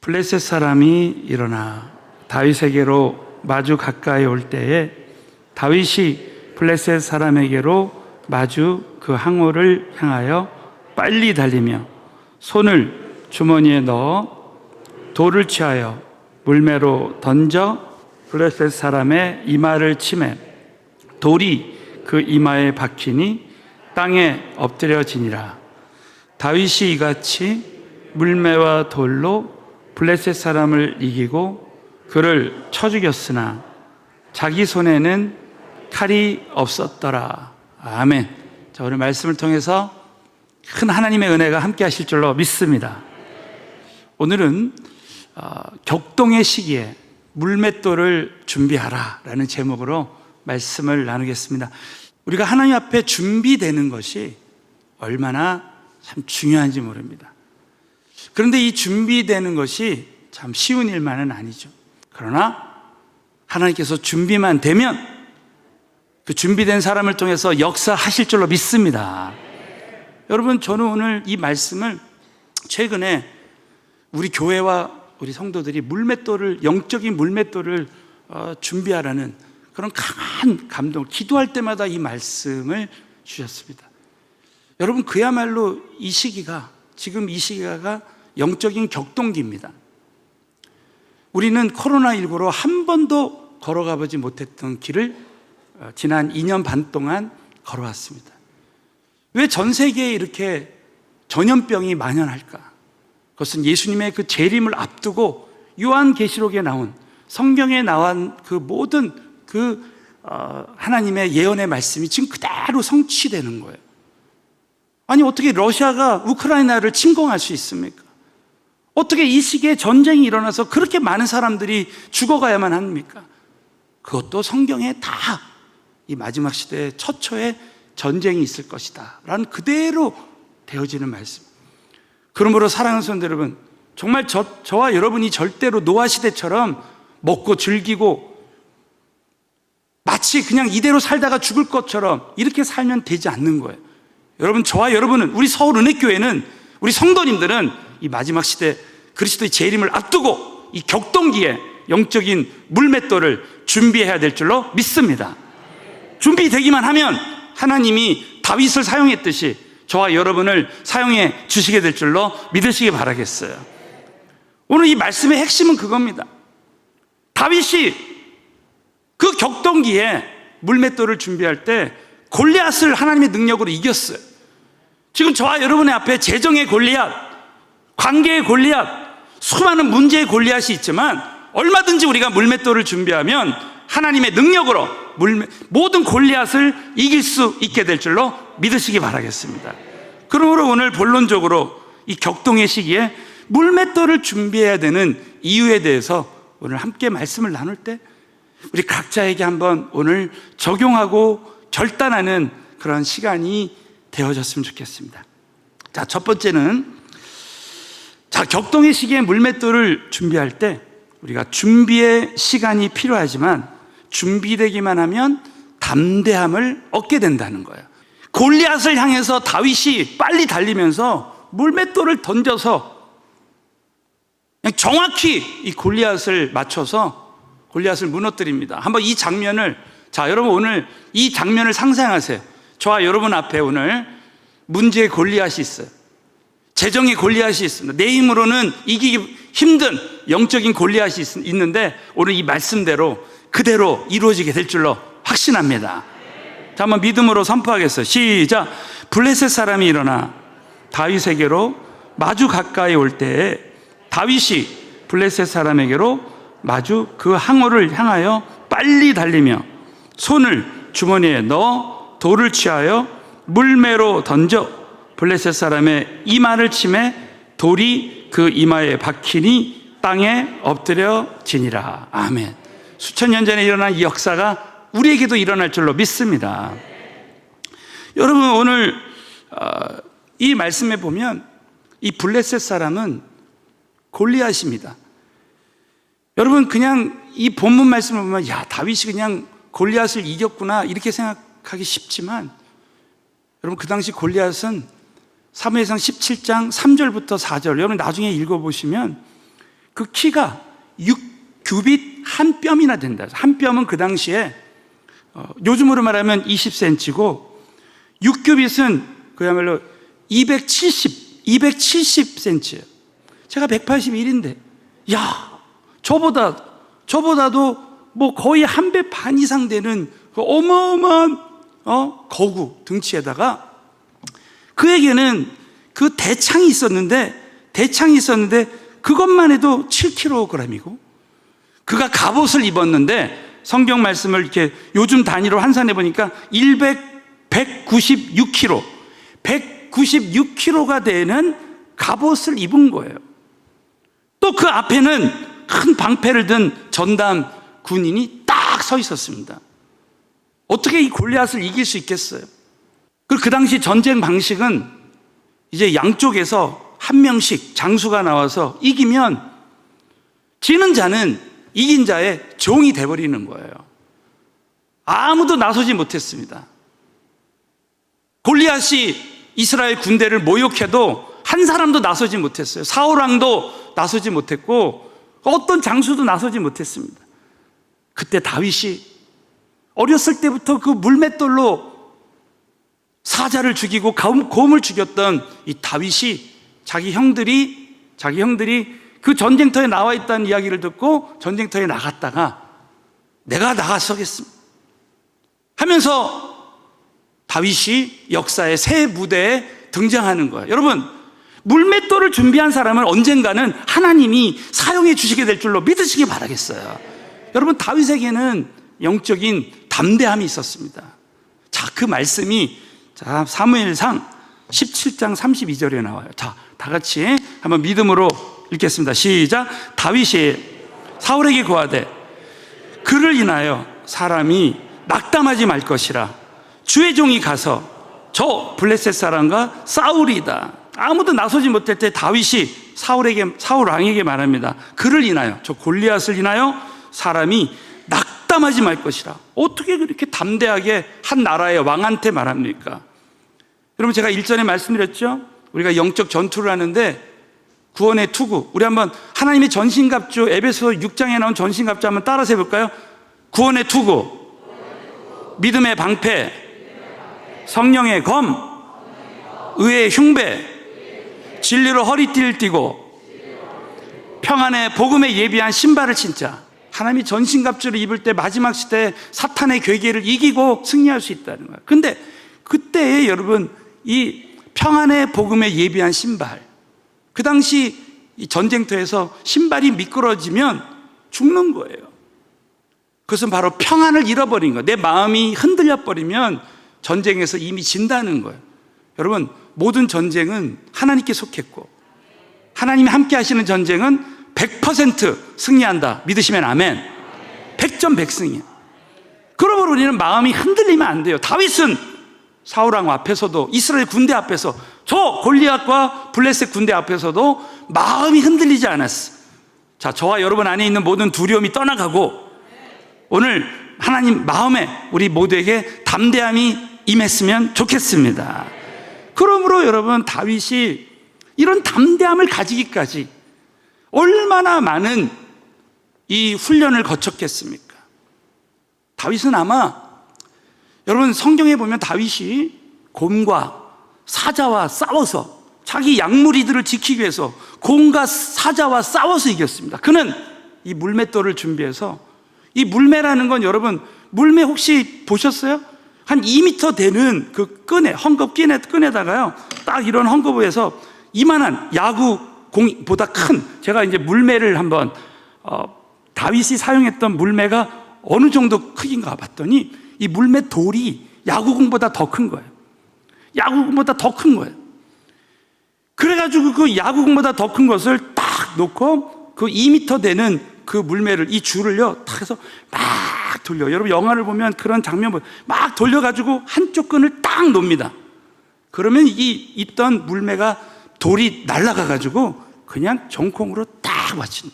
블레셋 사람이 일어나 다윗에게로 마주 가까이 올 때에 다윗이 블레셋 사람에게로 마주 그 항우를 향하여 빨리 달리며 손을 주머니에 넣어 돌을 취하여 물매로 던져 블레셋 사람의 이마를 치매 돌이 그 이마에 박히니 땅에 엎드려지니라. 다윗이 이같이 물매와 돌로 블레셋 사람을 이기고 그를 쳐 죽였으나 자기 손에는 칼이 없었더라. 아멘. 자, 오늘 말씀을 통해서 큰 하나님의 은혜가 함께 하실 줄로 믿습니다. 오늘은 격동의 시기에 물맷돌을 준비하라 라는 제목으로 말씀을 나누겠습니다. 우리가 하나님 앞에 준비되는 것이 얼마나 참 중요한지 모릅니다. 그런데 이 준비되는 것이 참 쉬운 일만은 아니죠. 그러나 하나님께서 준비만 되면 그 준비된 사람을 통해서 역사하실 줄로 믿습니다. 여러분, 저는 오늘 이 말씀을 최근에 우리 교회와 우리 성도들이 물맷돌을, 영적인 물맷돌을 준비하라는 그런 강한 감동, 기도할 때마다 이 말씀을 주셨습니다. 여러분, 그야말로 이 시기가, 지금 이 시기가 영적인 격동기입니다. 우리는 코로나19로 한 번도 걸어가 보지 못했던 길을 지난 2년 반 동안 걸어왔습니다. 왜 전 세계에 이렇게 전염병이 만연할까? 그것은 예수님의 그 재림을 앞두고 요한계시록에 나온, 성경에 나온 그 모든 하나님의 예언의 말씀이 지금 그대로 성취되는 거예요. 아니, 어떻게 러시아가 우크라이나를 침공할 수 있습니까? 어떻게 이 시기에 전쟁이 일어나서 그렇게 많은 사람들이 죽어가야만 합니까? 그것도 성경에 다 이 마지막 시대에 처처에 전쟁이 있을 것이다 라는 그대로 되어지는 말씀. 그러므로 사랑하는 성도 여러분, 정말 저와 여러분이 절대로 노아시대처럼 먹고 즐기고 마치 그냥 이대로 살다가 죽을 것처럼 이렇게 살면 되지 않는 거예요. 여러분, 저와 여러분은, 우리 서울은혜교회는, 우리 성도님들은 이 마지막 시대 그리스도의 재림을 앞두고 이 격동기에 영적인 물맷돌을 준비해야 될 줄로 믿습니다. 준비되기만 하면 하나님이 다윗을 사용했듯이 저와 여러분을 사용해 주시게 될 줄로 믿으시기 바라겠어요. 오늘 이 말씀의 핵심은 그겁니다. 다윗이 그 격동기에 물맷돌을 준비할 때 골리앗을 하나님의 능력으로 이겼어요. 지금 저와 여러분의 앞에 재정의 골리앗, 관계의 골리앗, 수많은 문제의 골리앗이 있지만 얼마든지 우리가 물맷돌을 준비하면 하나님의 능력으로 모든 골리앗을 이길 수 있게 될 줄로 믿으시기 바라겠습니다. 그러므로 오늘 본론적으로 이 격동의 시기에 물맷돌을 준비해야 되는 이유에 대해서 오늘 함께 말씀을 나눌 때 우리 각자에게 한번 오늘 적용하고 결단하는 그런 시간이 되어졌으면 좋겠습니다. 자, 첫 번째는, 자, 격동의 시기에 물맷돌을 준비할 때 우리가 준비의 시간이 필요하지만 준비되기만 하면 담대함을 얻게 된다는 거예요. 골리앗을 향해서 다윗이 빨리 달리면서 물맷돌을 던져서 그냥 정확히 이 골리앗을 맞춰서 골리앗을 무너뜨립니다. 한번 이 장면을, 자, 여러분 오늘 이 장면을 상상하세요. 저와 여러분 앞에 오늘 문제의 골리앗이 있어요. 재정의 골리앗이 있습니다. 내 힘으로는 이기기 힘든 영적인 골리앗이 있는데 오늘 이 말씀대로 그대로 이루어지게 될 줄로 확신합니다. 자, 한번 믿음으로 선포하겠어요. 시작. 블레셋 사람이 일어나 다윗에게로 마주 가까이 올 때에 다윗이 블레셋 사람에게로 마주 그 항우를 향하여 빨리 달리며 손을 주머니에 넣어 돌을 취하여 물매로 던져 블레셋 사람의 이마를 치매 돌이 그 이마에 박히니 땅에 엎드려지니라. 아멘. 수천 년 전에 일어난 이 역사가 우리에게도 일어날 줄로 믿습니다. 여러분, 오늘 이 말씀에 보면 이 블레셋 사람은 골리앗입니다. 여러분, 그냥 이 본문 말씀을 보면 야, 다윗이 그냥 골리앗을 이겼구나 이렇게 생각하기 쉽지만, 여러분, 그 당시 골리앗은 사무엘상 17장 3절부터 4절, 여러분 나중에 읽어보시면 그 키가 6규빗 한 뼘이나 된다. 한 뼘은 그 당시에 요즘으로 말하면 20cm고 6규빗은 그야말로 270cm예요. 제가 181인데 야, 저보다도 뭐 거의 한 배 반 이상 되는 그 어마어마한 거구 등치에다가 그에게는 그 대창이 있었는데 그것만 해도 7kg이고 그가 갑옷을 입었는데 성경 말씀을 이렇게 요즘 단위로 환산해 보니까 196kg 196kg가 되는 갑옷을 입은 거예요. 또 그 앞에는 큰 방패를 든 전담 군인이 딱 서 있었습니다. 어떻게 이 골리앗을 이길 수 있겠어요? 그리고 그 당시 전쟁 방식은 이제 양쪽에서 한 명씩 장수가 나와서 이기면 지는 자는 이긴 자의 종이 돼버리는 거예요. 아무도 나서지 못했습니다. 골리앗이 이스라엘 군대를 모욕해도 한 사람도 나서지 못했어요. 사울 왕도 나서지 못했고 어떤 장수도 나서지 못했습니다. 그때 다윗이 어렸을 때부터 그 물맷돌로 사자를 죽이고 곰을 죽였던 이 다윗이 자기 형들이 그 전쟁터에 나와 있다는 이야기를 듣고 전쟁터에 나갔다가 내가 나가서겠습니다 하면서 다윗이 역사의 새 무대에 등장하는 거예요. 여러분, 물맷돌을 준비한 사람은 언젠가는 하나님이 사용해 주시게 될 줄로 믿으시기 바라겠어요. 여러분, 다윗에게는 영적인 담대함이 있었습니다. 자, 그 말씀이 사무엘상 17장 32절에 나와요. 자, 다 같이 한번 믿음으로 읽겠습니다. 시작. 다윗이 사울에게 고하되 그를 인하여 사람이 낙담하지 말 것이라. 주의 종이 가서 저 블레셋 사람과 싸우리이다. 아무도 나서지 못할 때 다윗이 사울 왕에게 말합니다. 그를 인하여, 저 골리앗을 인하여 사람이 낙담하지 말 것이라. 어떻게 그렇게 담대하게 한 나라의 왕한테 말합니까? 여러분, 제가 일전에 말씀드렸죠? 우리가 영적 전투를 하는데 구원의 투구, 우리 한번 하나님의 전신갑주, 에베소 6장에 나온 전신갑주 한번 따라서 해볼까요? 구원의 투구, 믿음의 방패, 성령의 검, 의의 흉배, 진리로 허리띠를 띠고 평안의 복음에 예비한 신발을 신자. 하나님이 전신갑주를 입을 때 마지막 시대에 사탄의 괴계를 이기고 승리할 수 있다는 거예요. 근데 그때에 여러분, 이 평안의 복음에 예비한 신발, 그 당시 이 전쟁터에서 신발이 미끄러지면 죽는 거예요. 그것은 바로 평안을 잃어버린 거예요. 내 마음이 흔들려 버리면 전쟁에서 이미 진다는 거예요. 여러분, 모든 전쟁은 하나님께 속했고 하나님이 함께 하시는 전쟁은 100% 승리한다. 믿으시면 아멘. 100점 100승이에요. 그러므로 우리는 마음이 흔들리면 안 돼요. 다윗은 사울왕 앞에서도, 이스라엘 군대 앞에서, 저 골리앗과 블레셋 군대 앞에서도 마음이 흔들리지 않았어. 자, 저와 여러분 안에 있는 모든 두려움이 떠나가고 오늘 하나님 마음에 우리 모두에게 담대함이 임했으면 좋겠습니다. 그러므로 여러분, 다윗이 이런 담대함을 가지기까지 얼마나 많은 이 훈련을 거쳤겠습니까? 다윗은 아마, 여러분 성경에 보면 다윗이 곰과 사자와 싸워서, 자기 양무리들을 지키기 위해서 곰과 사자와 싸워서 이겼습니다. 그는 이 물맷돌을 준비해서, 이 물매라는 건 여러분, 물매 혹시 보셨어요? 한 2m 되는 그 끈에, 헝겊 끈에다가요, 딱 이런 헝겊에서 이만한 야구 공보다 큰, 제가 이제 물매를 한번 다윗이 사용했던 물매가 어느 정도 크기인가 봤더니 이 물매 돌이 야구공보다 더 큰 거예요. 야구공보다 더 큰 거예요. 그래가지고 그 야구공보다 더 큰 것을 딱 놓고 그 2m 되는 그 물매를, 이 줄을요 딱 해서 막 돌려. 여러분 영화를 보면 그런 장면 보면 막 돌려가지고 한쪽 끈을 딱 놓습니다. 그러면 이 있던 물매가 돌이 날아가가지고 그냥 정콩으로 딱 맞춘,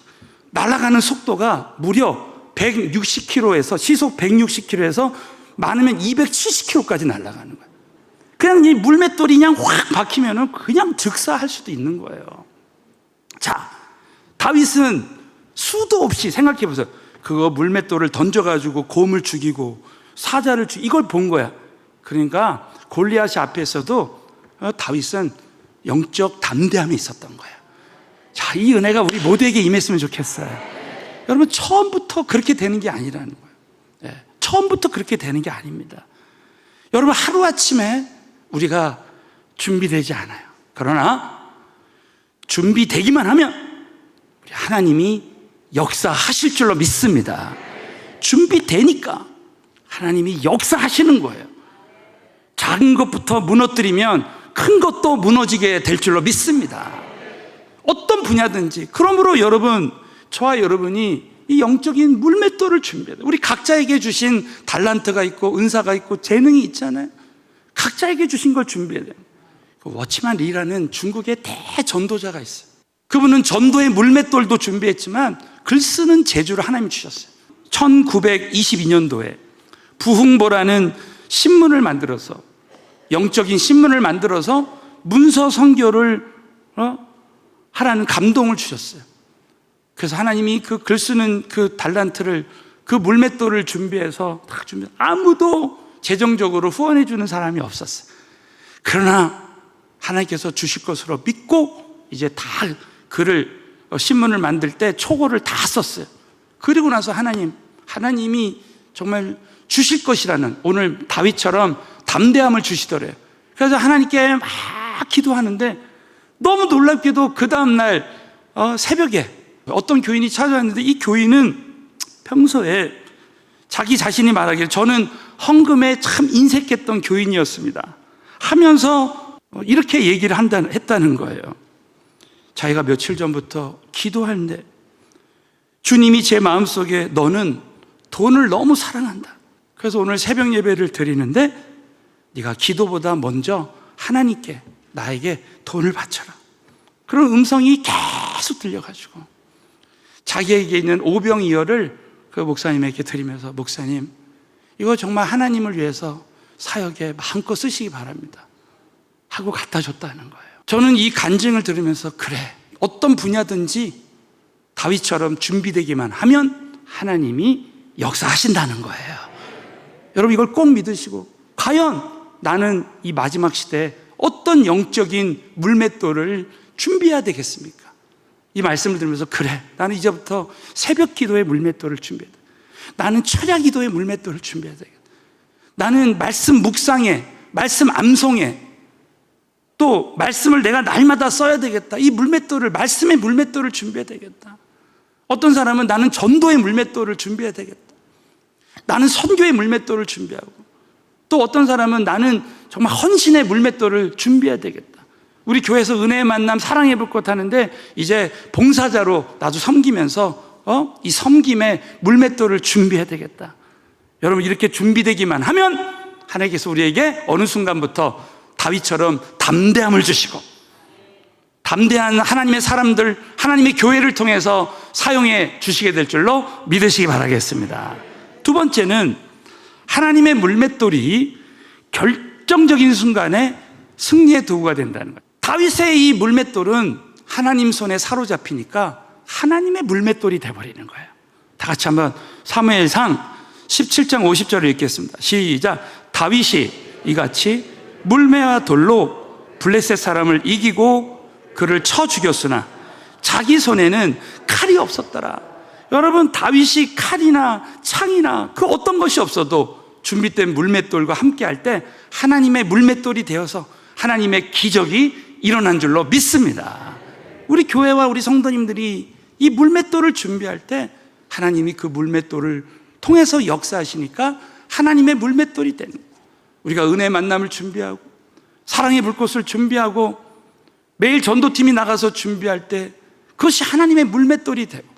날아가는 속도가 무려 160km에서 시속 160km에서 많으면 270km까지 날아가는 거예요. 그냥 이 물맷돌이 그냥 확 박히면은 그냥 즉사할 수도 있는 거예요. 자, 다윗은 수도 없이, 생각해 보세요. 그거 물맷돌을 던져가지고 곰을 죽이고 사자를 죽이고 이걸 본 거야. 그러니까 골리앗이 앞에서도 다윗은 영적 담대함이 있었던 거야. 자, 이 은혜가 우리 모두에게 임했으면 좋겠어요. 여러분, 처음부터 그렇게 되는 게 아니라는 거예요. 처음부터 그렇게 되는 게 아닙니다. 여러분, 하루아침에 우리가 준비되지 않아요. 그러나 준비되기만 하면 우리 하나님이 역사하실 줄로 믿습니다. 준비되니까 하나님이 역사하시는 거예요. 작은 것부터 무너뜨리면 큰 것도 무너지게 될 줄로 믿습니다. 어떤 분야든지. 그러므로 여러분, 저와 여러분이 이 영적인 물맷돌을 준비해야 돼요. 우리 각자에게 주신 달란트가 있고 은사가 있고 재능이 있잖아요. 각자에게 주신 걸 준비해야 돼요. 워치만 리라는 중국의 대전도자가 있어요. 그분은 전도의 물맷돌도 준비했지만 글 쓰는 재주를 하나님이 주셨어요. 1922년도에 부흥보라는 신문을 만들어서, 영적인 신문을 만들어서 문서 선교를 하라는 감동을 주셨어요. 그래서 하나님이 그 글 쓰는 그 달란트를, 그 물맷돌을 준비해서 다 준비. 아무도 재정적으로 후원해 주는 사람이 없었어요. 그러나 하나님께서 주실 것으로 믿고 이제 다 글을, 신문을 만들 때 초고를 다 썼어요. 그리고 나서 하나님이 정말 주실 것이라는, 오늘 다윗처럼 담대함을 주시더래요. 그래서 하나님께 막 기도하는데 너무 놀랍게도 그 다음날 새벽에 어떤 교인이 찾아왔는데, 이 교인은 평소에 자기 자신이 말하기를 저는 헌금에 참 인색했던 교인이었습니다 하면서 이렇게 얘기를 했다는 거예요. 자기가 며칠 전부터 기도하는데 주님이 제 마음속에 너는 돈을 너무 사랑한다. 그래서 오늘 새벽 예배를 드리는데 네가 기도보다 먼저 하나님께 나에게 돈을 바쳐라. 그런 음성이 계속 들려가지고 자기에게 있는 오병이어를 그 목사님에게 드리면서, 목사님, 이거 정말 하나님을 위해서 사역에 마음껏 쓰시기 바랍니다 하고 갖다 줬다는 거예요. 저는 이 간증을 들으면서, 그래, 어떤 분야든지 다윗처럼 준비되기만 하면 하나님이 역사하신다는 거예요. 여러분, 이걸 꼭 믿으시고, 과연 나는 이 마지막 시대에 어떤 영적인 물맷돌을 준비해야 되겠습니까? 이 말씀을 들으면서, 그래, 나는 이제부터 새벽 기도의 물맷돌을 준비해야 돼. 나는 철야 기도의 물맷돌을 준비해야 되겠다. 나는 말씀 묵상에, 말씀 암송에, 또 말씀을 내가 날마다 써야 되겠다. 이 물맷돌을, 말씀의 물맷돌을 준비해야 되겠다. 어떤 사람은 나는 전도의 물맷돌을 준비해야 되겠다. 나는 선교의 물맷돌을 준비하고, 또 어떤 사람은 나는 정말 헌신의 물맷돌을 준비해야 되겠다. 우리 교회에서 은혜의 만남, 사랑의 불꽃 하는데 이제 봉사자로 나도 섬기면서 이 섬김의 물맷돌을 준비해야 되겠다. 여러분, 이렇게 준비되기만 하면 하나님께서 우리에게 어느 순간부터 다윗처럼 담대함을 주시고, 담대한 하나님의 사람들, 하나님의 교회를 통해서 사용해 주시게 될 줄로 믿으시기 바라겠습니다. 두 번째는 하나님의 물맷돌이 결정적인 순간에 승리의 도구가 된다는 거예요. 다윗의 이 물맷돌은 하나님 손에 사로잡히니까 하나님의 물맷돌이 돼버리는 거예요. 다 같이 한번 사무엘상 17장 50절을 읽겠습니다. 시작. 다윗이 이같이 물매와 돌로 블레셋 사람을 이기고 그를 쳐 죽였으나 자기 손에는 칼이 없었더라. 여러분, 다윗이 칼이나 창이나 그 어떤 것이 없어도 준비된 물맷돌과 함께 할 때 하나님의 물맷돌이 되어서 하나님의 기적이 일어난 줄로 믿습니다. 우리 교회와 우리 성도님들이 이 물맷돌을 준비할 때 하나님이 그 물맷돌을 통해서 역사하시니까 하나님의 물맷돌이 되는 거예요. 우리가 은혜의 만남을 준비하고 사랑의 불꽃을 준비하고 매일 전도팀이 나가서 준비할 때 그것이 하나님의 물맷돌이 되고,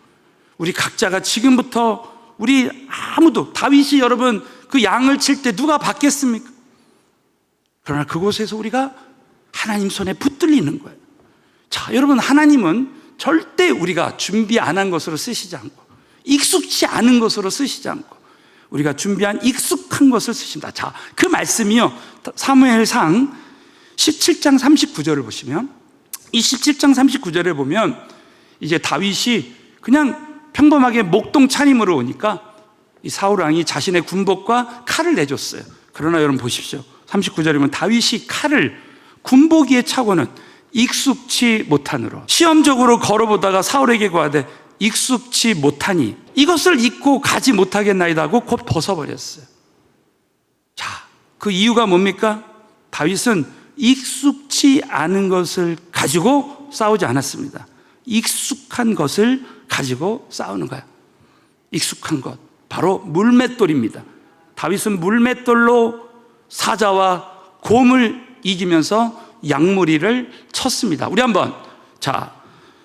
우리 각자가 지금부터, 우리 아무도, 다윗이 여러분 그 양을 칠 때 누가 받겠습니까? 그러나 그곳에서 우리가 하나님 손에 붙들리는 거예요. 자, 여러분, 하나님은 절대 우리가 준비 안 한 것으로 쓰시지 않고, 익숙치 않은 것으로 쓰시지 않고, 우리가 준비한 익숙한 것을 쓰십니다. 자, 그 말씀이요, 사무엘상 17장 39절을 보시면, 이 17장 39절에 보면 이제 다윗이 그냥 평범하게 목동 찬임으로 오니까 이 사울 왕이 자신의 군복과 칼을 내줬어요. 그러나 여러분 보십시오. 39절에 보면 다윗이 칼을 군복위에 차고는 익숙치 못하느라 시험적으로 걸어보다가 사울에게 구하되 익숙치 못하니 이것을 입고 가지 못하겠나이다 하고 곧 벗어버렸어요. 자, 그 이유가 뭡니까? 다윗은 익숙치 않은 것을 가지고 싸우지 않았습니다. 익숙한 것을 가지고 싸우는 거예요. 익숙한 것, 바로 물맷돌입니다. 다윗은 물맷돌로 사자와 곰을 이기면서 양무리를 쳤습니다. 우리 한번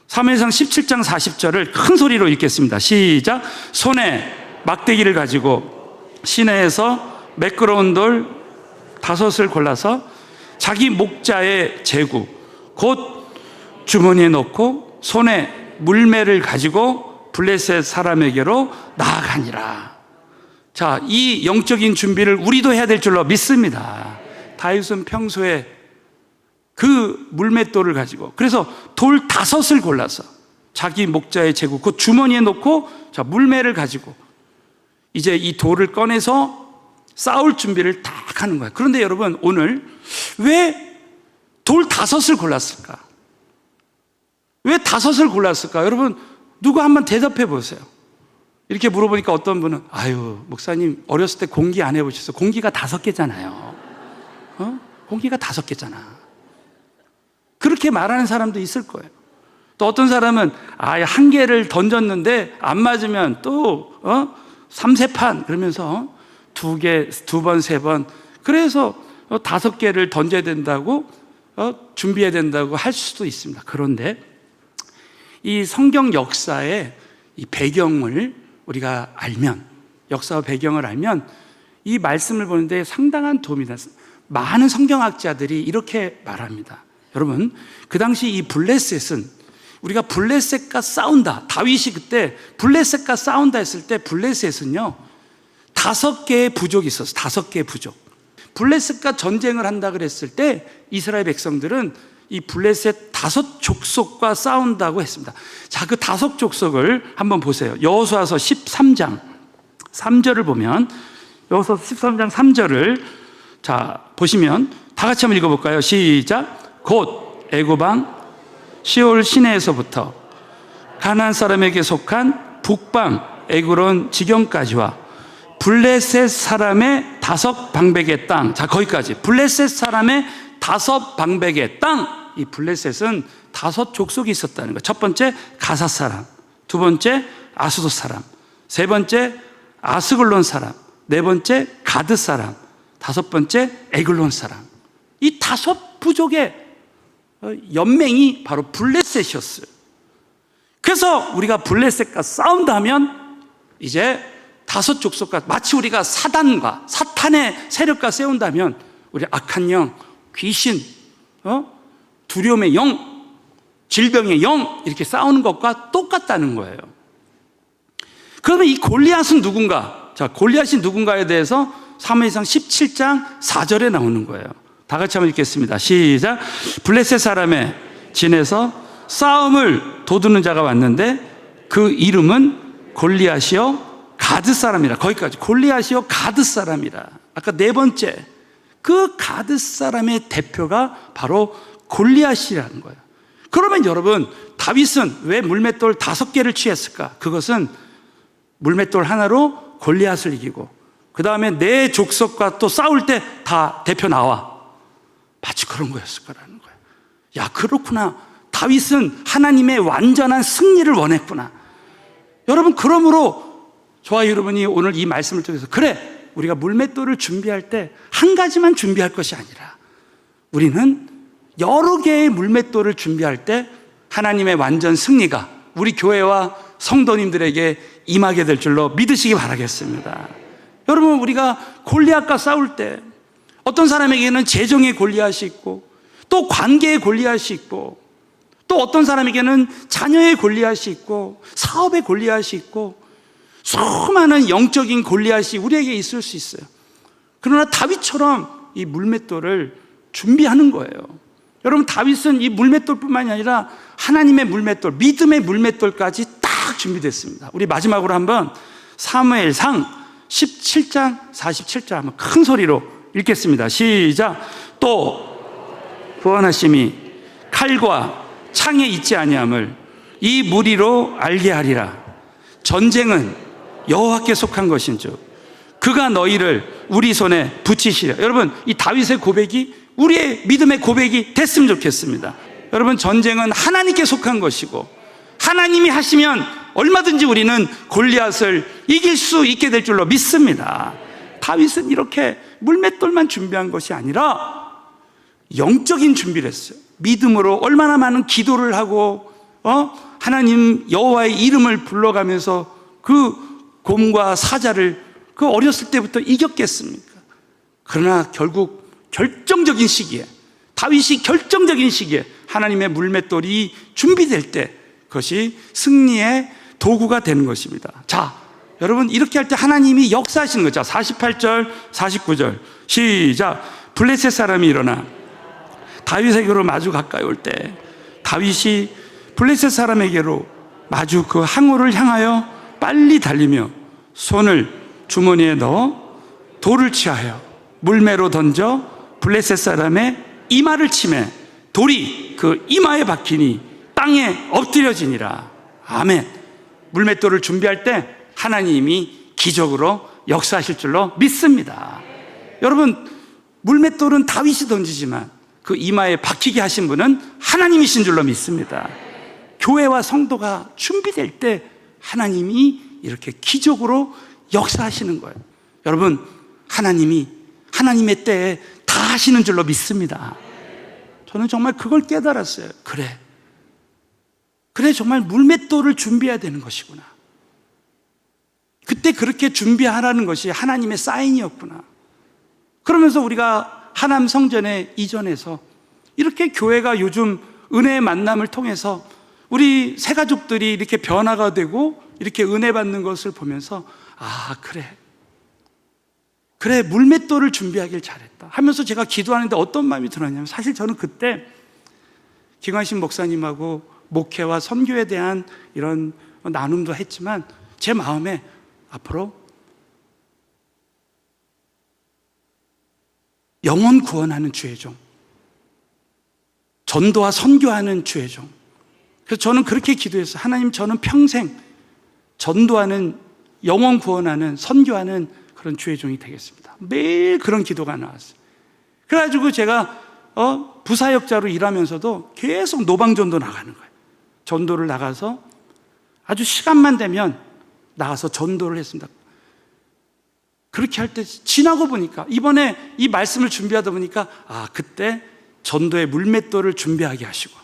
사무엘상 17장 40절을 큰 소리로 읽겠습니다. 시작. 손에 막대기를 가지고 시내에서 매끄러운 돌 5을 골라서 자기 목자의 제구 곧 주머니에 넣고 손에 물매를 가지고 블레셋 사람에게로 나아가니라. 자, 이 영적인 준비를 우리도 해야 될 줄로 믿습니다. 다윗은 평소에 그 물맷돌을 가지고 그래서 돌 5을 골라서 자기 목자의 제구 그 주머니에 넣고 물매를 가지고 이제 이 돌을 꺼내서 싸울 준비를 딱 하는 거예요. 그런데 여러분, 오늘 왜 돌 5을 골랐을까? 왜 5을 골랐을까? 여러분, 누구 한번 대답해 보세요. 이렇게 물어보니까 어떤 분은 아유, 목사님 어렸을 때 공기 안 해보셨어요? 공기가 5개잖아요. 공기가 5개잖아. 그렇게 말하는 사람도 있을 거예요. 또 어떤 사람은 1개를 던졌는데 안 맞으면 또 3세판 그러면서 2개, 2번, 3번 그래서 5개를 던져야 된다고 준비해야 된다고 할 수도 있습니다. 그런데 이 성경 역사의 이 배경을 우리가 알면, 역사와 배경을 알면 이 말씀을 보는데 상당한 도움이 됩니다. 많은 성경학자들이 이렇게 말합니다. 여러분, 그 당시 이 블레셋은 우리가 블레셋과 싸운다, 다윗이 그때 블레셋과 싸운다 했을 때 블레셋은요 5개의 부족이 있었어요. 5개의 부족. 블레셋과 전쟁을 한다 그랬을 때 이스라엘 백성들은 이 블레셋 5족속과 싸운다고 했습니다. 자, 그 5족속을 한번 보세요. 여호수아서 13장 3절을 보면, 여호수아서 13장 3절을 보시면 다 같이 한번 읽어볼까요? 시작. 곧 애굽 왕 시올 시내에서부터 가나안 사람에게 속한 북방 에그론 지경까지와 블레셋 사람의 5방백의 땅. 자, 거기까지. 블레셋 사람의 5방백의 땅. 이 블레셋은 5족속이 있었다는 거예요. 첫 번째 가사 사람, 두 번째 아수도 사람, 세 번째 아스글론 사람, 네 번째 가드 사람, 5번째 에글론 사람. 이 5부족의 연맹이 바로 블레셋이었어요. 그래서 우리가 블레셋과 싸운다 하면 이제 5족속과 마치 우리가 사단과 사탄의 세력과 싸운다면 우리 악한 영, 귀신, 두려움의 영, 질병의 영 이렇게 싸우는 것과 똑같다는 거예요. 그러면 이 골리앗은 누군가? 자, 골리앗이 누군가에 대해서 사무엘상 17장 4절에 나오는 거예요. 다 같이 한번 읽겠습니다. 시작. 블레셋 사람의 진에서 싸움을 도두는 자가 왔는데 그 이름은 골리앗이요 가드 사람이라. 거기까지. 골리앗이요 가드 사람이라. 아까 네 번째 그 가드 사람의 대표가 바로 골리앗이라는 거예요. 그러면 여러분, 다윗은 왜 물맷돌 5개를 취했을까? 그것은 물맷돌 하나로 골리앗을 이기고 그 다음에 내 족속과 또 싸울 때 다 대표 나와. 마치 그런 거였을 거라는 거예요. 야, 그렇구나. 다윗은 하나님의 완전한 승리를 원했구나. 여러분, 그러므로 저와 여러분이 오늘 이 말씀을 통해서 그래, 우리가 물맷돌을 준비할 때 한 가지만 준비할 것이 아니라 우리는 여러 개의 물맷돌을 준비할 때 하나님의 완전 승리가 우리 교회와 성도님들에게 임하게 될 줄로 믿으시기 바라겠습니다. 여러분, 우리가 골리앗과 싸울 때 어떤 사람에게는 재정의 골리앗이 있고 또 관계의 골리앗이 있고 또 어떤 사람에게는 자녀의 골리앗이 있고 사업의 골리앗이 있고 수많은 영적인 골리앗이 우리에게 있을 수 있어요. 그러나 다윗처럼 이 물맷돌을 준비하는 거예요. 여러분, 다윗은 이 물맷돌뿐만이 아니라 하나님의 물맷돌, 믿음의 물맷돌까지 딱 준비됐습니다. 우리 마지막으로 한번 사무엘상 17장 47절 한번 큰 소리로 읽겠습니다. 시작. 또 구원하심이 칼과 창에 있지 아니함을 이 무리로 알게 하리라. 전쟁은 여호와께 속한 것인즉 그가 너희를 우리 손에 붙이시리라. 여러분, 이 다윗의 고백이 우리의 믿음의 고백이 됐으면 좋겠습니다. 여러분, 전쟁은 하나님께 속한 것이고 하나님이 하시면 얼마든지 우리는 골리앗을 이길 수 있게 될 줄로 믿습니다. 다윗은 이렇게 물맷돌만 준비한 것이 아니라 영적인 준비를 했어요. 믿음으로 얼마나 많은 기도를 하고 하나님 여호와의 이름을 불러가면서 그 곰과 사자를 그 어렸을 때부터 이겼겠습니까? 그러나 결국 결정적인 시기에, 다윗이 결정적인 시기에 하나님의 물맷돌이 준비될 때 그것이 승리의 도구가 되는 것입니다. 자, 여러분, 이렇게 할 때 하나님이 역사하시는 거죠. 48절 49절 시작. 블레셋 사람이 일어나 다윗에게로 마주 가까이 올 때 다윗이 블레셋 사람에게로 마주 그 항우를 향하여 빨리 달리며 손을 주머니에 넣어 돌을 취하여 물매로 던져 블레셋 사람의 이마를 치매 돌이 그 이마에 박히니 땅에 엎드려지니라. 아멘. 물맷돌을 준비할 때 하나님이 기적으로 역사하실 줄로 믿습니다. 여러분, 물맷돌은 다윗이 던지지만 그 이마에 박히게 하신 분은 하나님이신 줄로 믿습니다. 교회와 성도가 준비될 때 하나님이 이렇게 기적으로 역사하시는 거예요. 여러분, 하나님이 하나님의 때에 다 하시는 줄로 믿습니다. 저는 정말 그걸 깨달았어요. 그래, 정말 물맷돌을 준비해야 되는 것이구나. 그때 그렇게 준비하라는 것이 하나님의 사인이었구나. 그러면서 우리가 하남 성전에 이전해서 이렇게 교회가 요즘 은혜의 만남을 통해서 우리 새가족들이 이렇게 변화가 되고 이렇게 은혜 받는 것을 보면서 그래, 물맷돌을 준비하길 잘했다 하면서 제가 기도하는데 어떤 마음이 들었냐면, 사실 저는 그때 김관신 목사님하고 목회와 선교에 대한 이런 나눔도 했지만 제 마음에 앞으로 영혼 구원하는 주의 종, 전도와 선교하는 주의 종. 그래서 저는 그렇게 기도했어요. 하나님, 저는 평생 전도하는, 영혼 구원하는, 선교하는 그런 주의 종이 되겠습니다. 매일 그런 기도가 나왔어요. 그래가지고 제가 부사역자로 일하면서도 계속 노방전도 나가는 거예요. 전도를 나가서 아주 시간만 되면 나가서 전도를 했습니다. 그렇게 할 때 지나고 보니까, 이번에 이 말씀을 준비하다 보니까 그때 전도의 물맷돌을 준비하게 하시고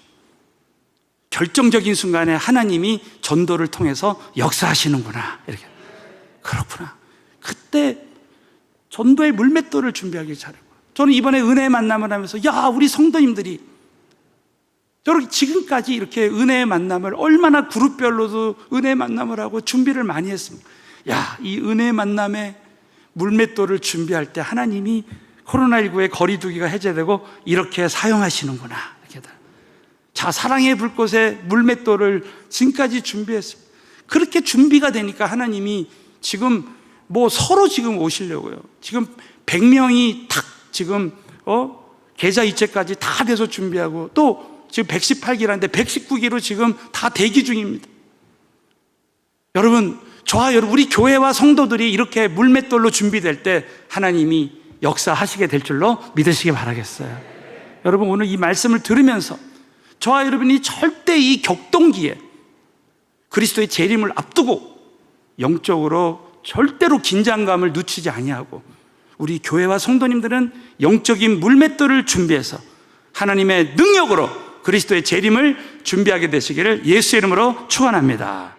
결정적인 순간에 하나님이 전도를 통해서 역사하시는구나, 이렇게. 그렇구나. 그때 전도의 물맷돌을 준비하기 잘했고, 저는 이번에 은혜의 만남을 하면서 우리 성도님들이 여러분, 지금까지 이렇게 은혜의 만남을 얼마나 그룹별로도 은혜의 만남을 하고 준비를 많이 했습니까? 이 은혜의 만남에 물맷돌을 준비할 때 하나님이 코로나19의 거리두기가 해제되고 이렇게 사용하시는구나, 이렇게. 자, 사랑의 불꽃에 물맷돌을 지금까지 준비했습니다. 그렇게 준비가 되니까 하나님이 지금 서로 지금 오시려고요. 지금 100명이 탁 지금 계좌 이체까지 다 돼서 준비하고, 또 지금 118기라는데 119기로 지금 다 대기 중입니다. 여러분, 저와 여러분, 우리 교회와 성도들이 이렇게 물맷돌로 준비될 때 하나님이 역사하시게 될 줄로 믿으시기 바라겠어요. 여러분, 오늘 이 말씀을 들으면서 저와 여러분이 절대 이 격동기에 그리스도의 재림을 앞두고 영적으로 절대로 긴장감을 늦추지 아니하고, 우리 교회와 성도님들은 영적인 물맷돌을 준비해서 하나님의 능력으로 그리스도의 재림을 준비하게 되시기를 예수의 이름으로 축원합니다.